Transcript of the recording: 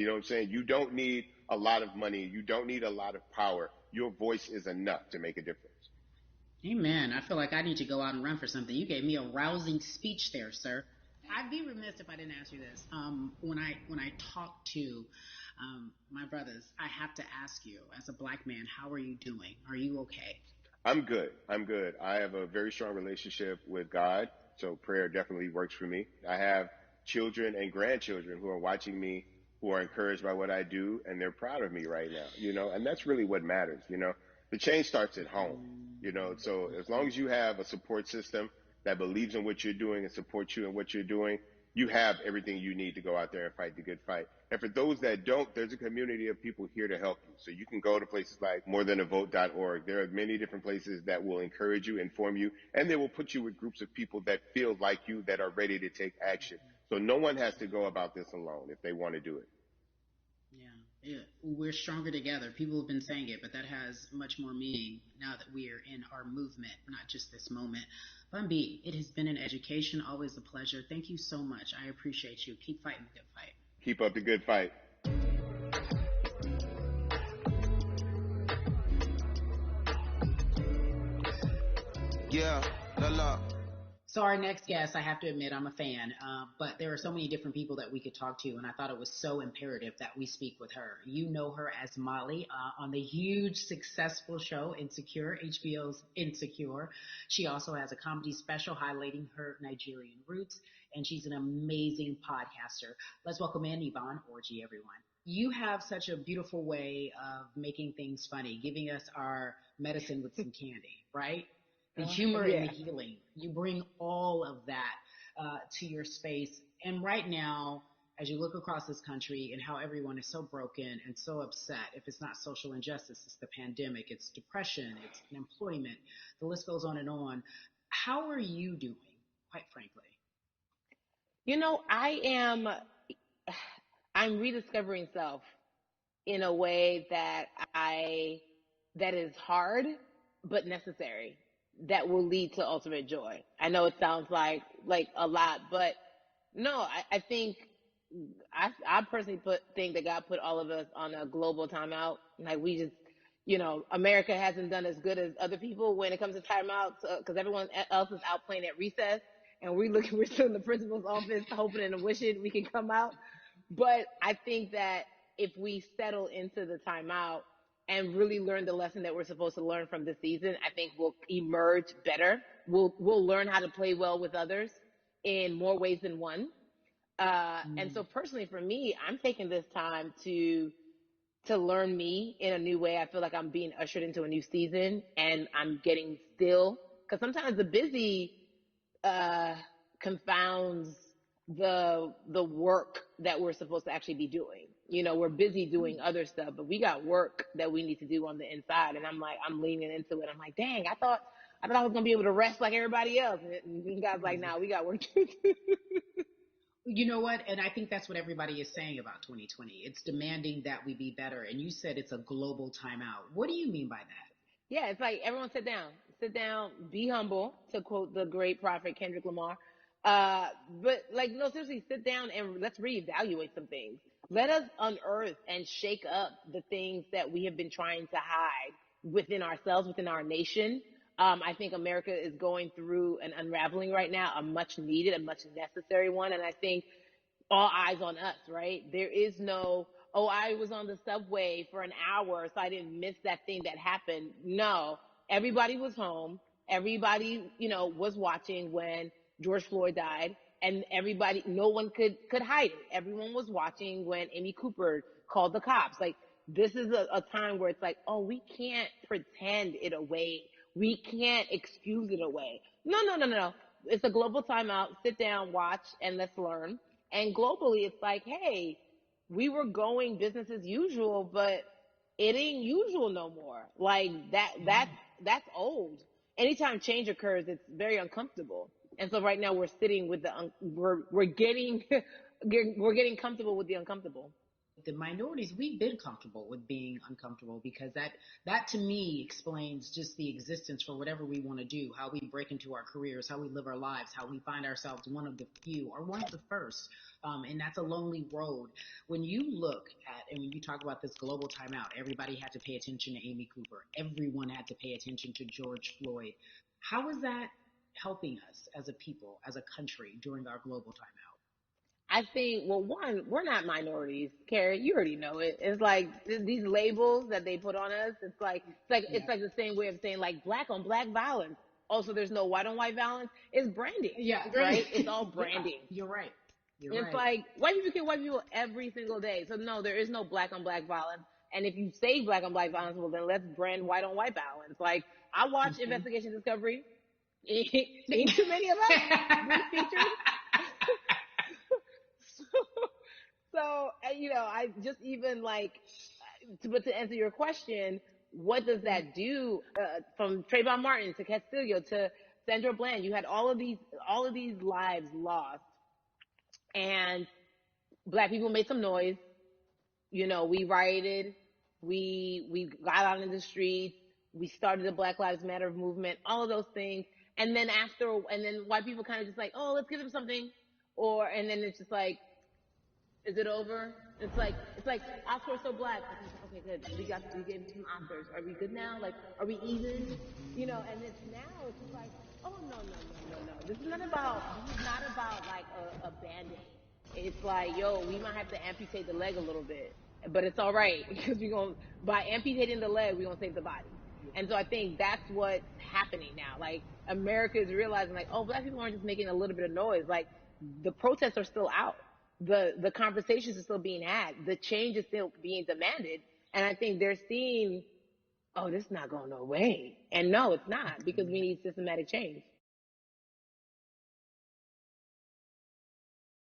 You know what I'm saying? You don't need a lot of money. You don't need a lot of power. Your voice is enough to make a difference. Amen. I feel like I need to go out and run for something. You gave me a rousing speech there, sir. I'd be remiss if I didn't ask you this. When I talk to my brothers, I have to ask you, as a black man, how are you doing? Are you okay? I'm good. I'm good. I have a very strong relationship with God, so prayer definitely works for me. I have children and grandchildren who are watching me, who are encouraged by what I do, and they're proud of me right now, and that's really what matters, The change starts at home, so as long as you have a support system that believes in what you're doing and supports you in what you're doing, you have everything you need to go out there and fight the good fight. And for those that don't, there's a community of people here to help you. So you can go to places like morethanavote.org. There are many different places that will encourage you, inform you, and they will put you with groups of people that feel like you, that are ready to take action. So no one has to go about this alone if they want to do it. Yeah, yeah, we're stronger together. People have been saying it, but that has much more meaning now that we are in our movement, not just this moment. Bumby, it has been an education, always a pleasure. Thank you so much. I appreciate you. Keep fighting the good fight. Keep up the good fight. Yeah, la. So our next guest, I have to admit, I'm a fan, but there are so many different people that we could talk to, and I thought it was so imperative that we speak with her. You know her as Molly on the huge, successful show Insecure, HBO's Insecure. She also has a comedy special highlighting her Nigerian roots, and she's an amazing podcaster. Let's welcome in Yvonne Orji, everyone. You have such a beautiful way of making things funny, giving us our medicine with some candy, right? The humor and the Yeah. healing. You bring all of that to your space. And right now, as you look across this country and how everyone is so broken and so upset, if it's not social injustice, it's the pandemic, it's depression, it's unemployment, the list goes on and on. How are you doing, quite frankly? I am, I'm rediscovering self in a way I, that is hard, but necessary, that will lead to ultimate joy. I know it sounds like a lot, but no, I think I personally think that God put all of us on a global timeout. Like we just, America hasn't done as good as other people when it comes to timeouts because everyone else is out playing at recess, and we're still in the principal's office hoping and wishing we can come out. But I think that if we settle into the timeout and really learn the lesson that we're supposed to learn from this season, I think we'll emerge better. We'll learn how to play well with others in more ways than one. And so personally for me, I'm taking this time to learn me in a new way. I feel like I'm being ushered into a new season, and I'm getting still, because sometimes the busy uh, confounds the work that we're supposed to actually be doing. We're busy doing other stuff, but we got work that we need to do on the inside. And I'm leaning into it. I'm like, dang, I thought I was gonna be able to rest like everybody else. And God's like, nah, we got work to do. You know what? And I think that's what everybody is saying about 2020. It's demanding that we be better. And you said it's a global timeout. What do you mean by that? Yeah, it's like everyone sit down, be humble, to quote the great prophet Kendrick Lamar. But like, no, seriously, sit down and let's reevaluate some things. Let us unearth and shake up the things that we have been trying to hide within ourselves, within our nation. I think America is going through an unraveling right now, a much needed, a much necessary one. And I think all eyes on us, right? There is no, oh, I was on the subway for an hour, so I didn't miss that thing that happened. No, everybody was home. Everybody, was watching when George Floyd died, and everybody, no one could hide it. Everyone was watching when Amy Cooper called the cops. Like, this is a time where it's like, oh, we can't pretend it away. We can't excuse it away. No, no, no, no, no. It's a global timeout. Sit down, watch, and let's learn. And globally, it's like, hey, we were going business as usual, but it ain't usual no more. Like that's old. Anytime change occurs, it's very uncomfortable. And so right now we're sitting with we're getting we're getting comfortable with the uncomfortable. the minorities, we've been comfortable with being uncomfortable because that to me explains just the existence for whatever we want to do, how we break into our careers, how we live our lives, how we find ourselves one of the few or one of the first. And that's a lonely road. When you look at, and when you talk about this global timeout, everybody had to pay attention to Amy Cooper. Everyone had to pay attention to George Floyd. How is that helping us as a people, as a country during our global timeout? I think, well, one, we're not minorities, Carrie. You already know it. It's like these labels that they put on us. It's Yeah. like the same way of saying like black on black violence. Also, there's no white on white violence. It's branding, Yeah, right? It's all yeah, branding. you're right. You're It's right. like white people kill white people every single day. So no, there is no black on black violence. And if you say black on black violence, well then let's brand white on white violence. Like I watch Mhm. Investigation Discovery. Ain't too many of us being featured. So, I just even like, but to answer your question, what does that do? From Trayvon Martin to Castillo to Sandra Bland, you had all of these lives lost, and black people made some noise. We rioted, we got out in the streets, we started the Black Lives Matter movement, all of those things, and then white people kind of just like, oh, let's give them something, and then it's just like, is it over? It's like Oscar so black. Okay, good. We gave some Oscars. Are we good now? Like, are we even? And it's just like, oh no no no no no. This is not about like a band-aid. It's like, yo, we might have to amputate the leg a little bit, but it's all right because by amputating the leg, we're gonna save the body. And so I think that's what's happening now. Like America is realizing, like, oh, black people aren't just making a little bit of noise. Like the protests are still out, the conversations are still being had, the change is still being demanded, and I think they're seeing, oh, this is not going no way, and no, it's not, because we need systematic change.